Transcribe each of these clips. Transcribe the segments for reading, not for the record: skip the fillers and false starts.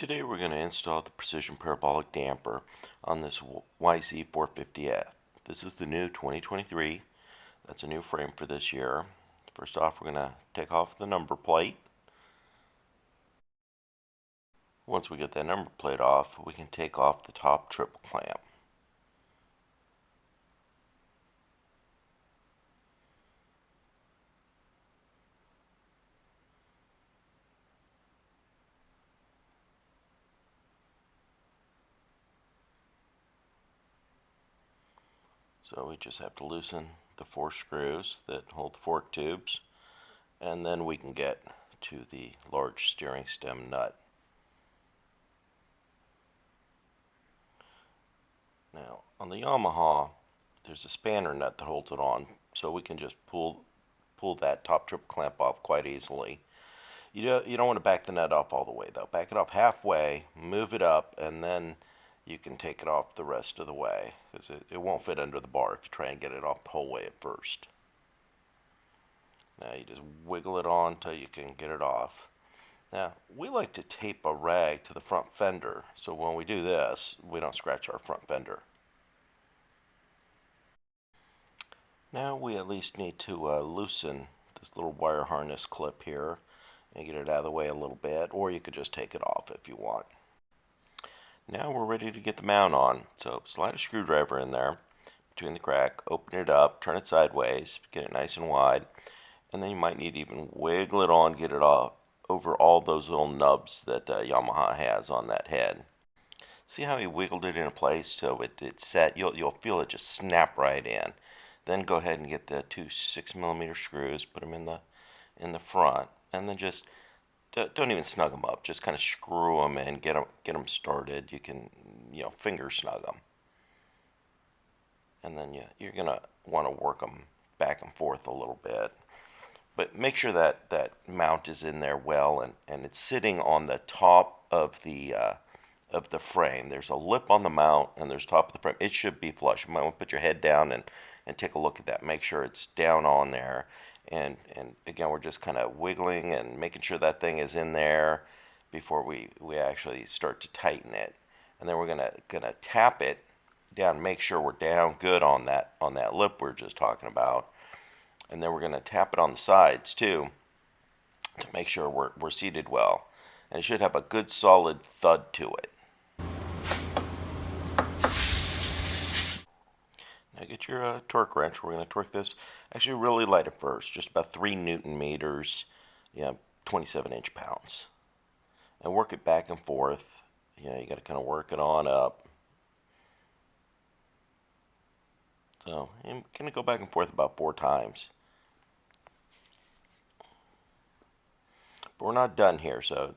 Today we're going to install the precision parabolic damper on this YZ450F. This is the new 2023. That's a new frame for this year. First off, we're going to take off the number plate. Once we get that number plate off, we can take off the top triple clamp. So we just have to loosen the 4 screws that hold the fork tubes, and then we can get to the large steering stem nut. Now on the Yamaha, there's a spanner nut that holds it on, so we can just pull that top triple clamp off quite easily. You don't want to back the nut off all the way though. Back it off halfway, move it up, and then you can take it off the rest of the way, because it won't fit under the bar if you try and get it off the whole way at first. Now you just wiggle it on until you can get it off. Now we like to tape a rag to the front fender, so when we do this we don't scratch our front fender. Now we at least need to loosen this little wire harness clip here and get it out of the way a little bit, or you could just take it off if you want. Now we're ready to get the mount on. So slide a screwdriver in there between the crack, open it up, turn it sideways, get it nice and wide, and then you might need to even wiggle it on, get it off over all those little nubs that Yamaha has on that head. See how he wiggled it in place so it's set? You'll feel it just snap right in. Then go ahead and get the 2 6mm screws, put them in the front, and then just don't even snug them up. Just kind of screw them and get them started. You can, finger snug them, and then you're gonna want to work them back and forth a little bit. But make sure that mount is in there well, and it's sitting on the top of the frame. There's a lip on the mount, and there's top of the frame. It should be flush. You might want to put your head down and take a look at that. Make sure it's down on there. And again, we're just kind of wiggling and making sure that thing is in there before we actually start to tighten it. And then we're gonna tap it down, make sure we're down good on that lip we're just talking about. And then we're gonna tap it on the sides too to make sure we're seated well. And it should have a good solid thud to it. Now get your torque wrench. We're going to torque this actually really light at first, just about 3 Newton meters, 27 inch-pounds. And work it back and forth. You got to kind of work it on up. So I'm going to go back and forth about 4 times. But we're not done here, so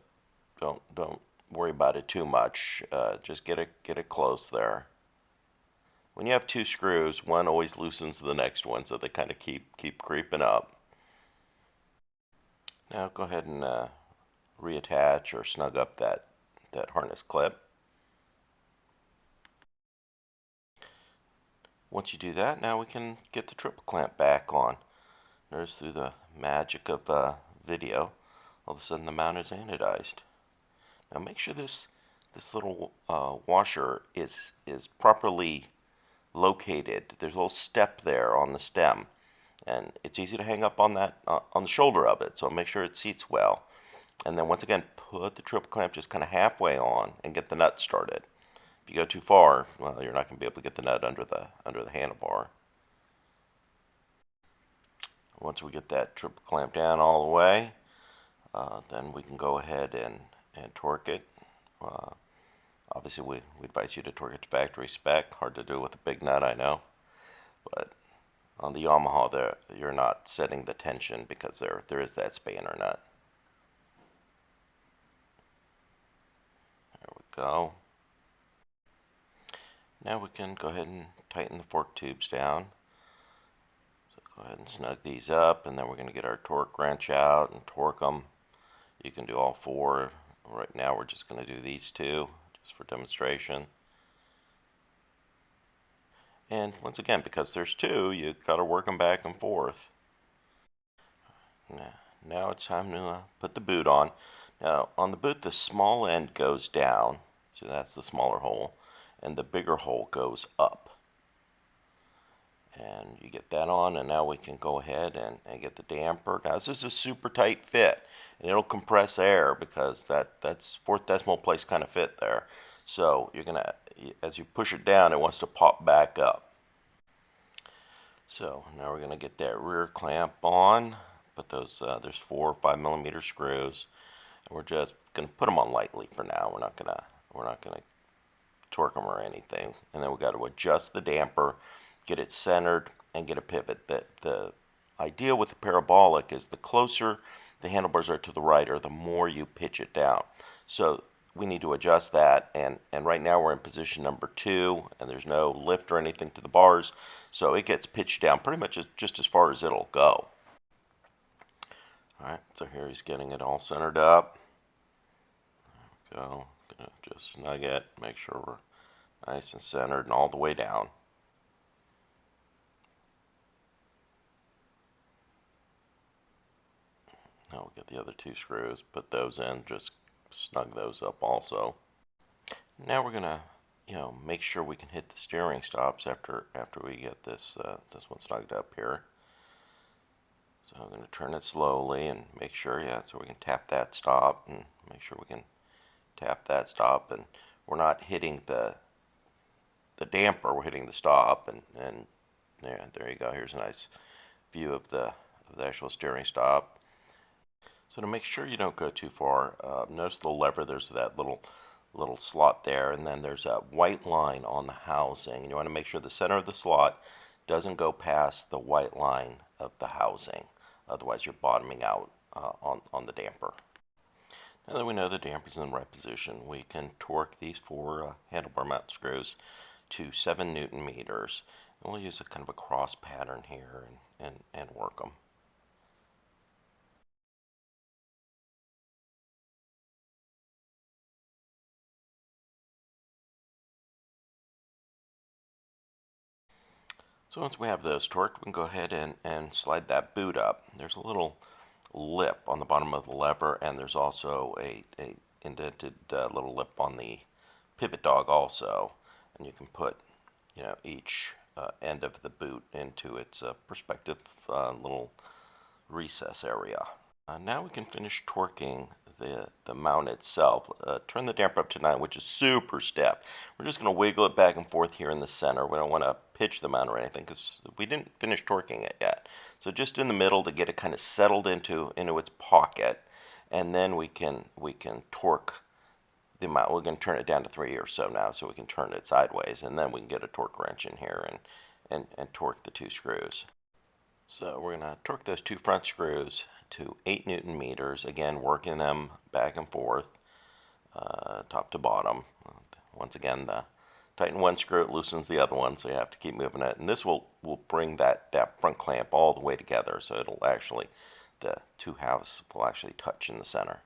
don't worry about it too much. Just get it close there. When you have 2 screws, one always loosens the next one, so they kind of keep creeping up. Now go ahead and reattach or snug up that harness clip. Once you do that, now we can get the triple clamp back on. Notice through the magic of video, all of a sudden the mount is anodized. Now make sure this little washer is properly located. There's a little step there on the stem, and it's easy to hang up on that on the shoulder of it, so make sure it seats well. And then once again, put the triple clamp just kind of halfway on and get the nut started. If you go too far, well, you're not going to be able to get the nut under the handlebar. Once we get that triple clamp down all the way, then we can go ahead and torque it. Obviously, we advise you to torque it to factory spec. Hard to do with a big nut, I know. But on the Yamaha, you're not setting the tension because there is that spanner nut. There we go. Now we can go ahead and tighten the fork tubes down. So go ahead and snug these up, and then we're going to get our torque wrench out and torque them. You can do all 4. Right now, we're just going to do these 2. For demonstration. And once again, because there's 2, you got to work them back and forth. Now it's time to put the boot on. Now on the boot, the small end goes down, so that's the smaller hole, and the bigger hole goes up. And you get that on, and now we can go ahead and get the damper. Now this is a super tight fit, and it'll compress air because that's fourth decimal place kind of fit there. So you're gonna, as you push it down, it wants to pop back up. So now we're gonna get that rear clamp on. Put those there's 4 or 5 millimeter screws, and we're just gonna put them on lightly for now. We're not gonna torque them or anything. And then we got to adjust the damper, get it centered, and get a pivot. The idea with the parabolic is the closer the handlebars are to the rider, the more you pitch it down. So we need to adjust that, and right now we're in position number 2, and there's no lift or anything to the bars, so it gets pitched down pretty much just as far as it'll go. Alright, so here he's getting it all centered up. There we go. Gonna just snug it, make sure we're nice and centered and all the way down. Now we'll get the other 2 screws, put those in, just snug those up also. Now we're gonna, make sure we can hit the steering stops after we get this this one snugged up here. So I'm gonna turn it slowly and make sure, so we can tap that stop and make sure we can tap that stop, and we're not hitting the damper, we're hitting the stop, and yeah, there you go. Here's a nice view of the actual steering stop. So to make sure you don't go too far, notice the lever, there's that little slot there, and then there's a white line on the housing, and you want to make sure the center of the slot doesn't go past the white line of the housing, otherwise you're bottoming out on the damper. Now that we know the damper's in the right position, we can torque these 4 handlebar mount screws to 7 Newton meters. And we'll use a kind of a cross pattern here and work them. So once we have those torqued, we can go ahead and slide that boot up. There's a little lip on the bottom of the lever, and there's also a indented little lip on the pivot dog also, and you can put each end of the boot into its prospective little recess area. Now we can finish torquing the mount itself. Turn the damper up to 9, which is super stiff. We're just going to wiggle it back and forth here in the center. We don't want to pitch the mount or anything because we didn't finish torquing it yet. So just in the middle to get it kind of settled into its pocket, and then we can torque the mount. We're going to turn it down to 3 or so now, so we can turn it sideways, and then we can get a torque wrench in here and torque the 2 screws. So we're going to torque those 2 front screws to 8 Newton meters, again working them back and forth, top to bottom. Once again, tighten one screw, it loosens the other one, so you have to keep moving it. And this will bring that front clamp all the way together, so it'll actually, the 2 halves will actually touch in the center.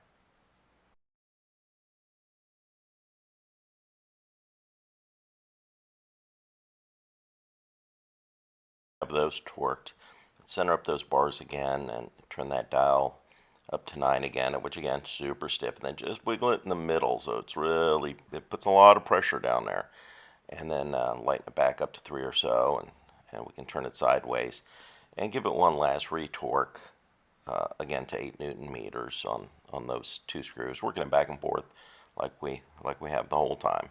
Have those torqued, center up those bars again and turn that dial up to 9 again, which again super stiff, and then just wiggle it in the middle so it puts a lot of pressure down there, and then lighten it back up to 3 or so, and we can turn it sideways and give it one last retorque, again to 8 Newton meters on those 2 screws, working it back and forth like we have the whole time.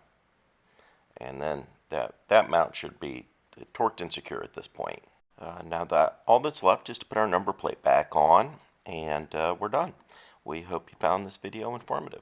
And then that mount should be torqued and secure at this point. Now that all that's left is to put our number plate back on, and we're done. We hope you found this video informative.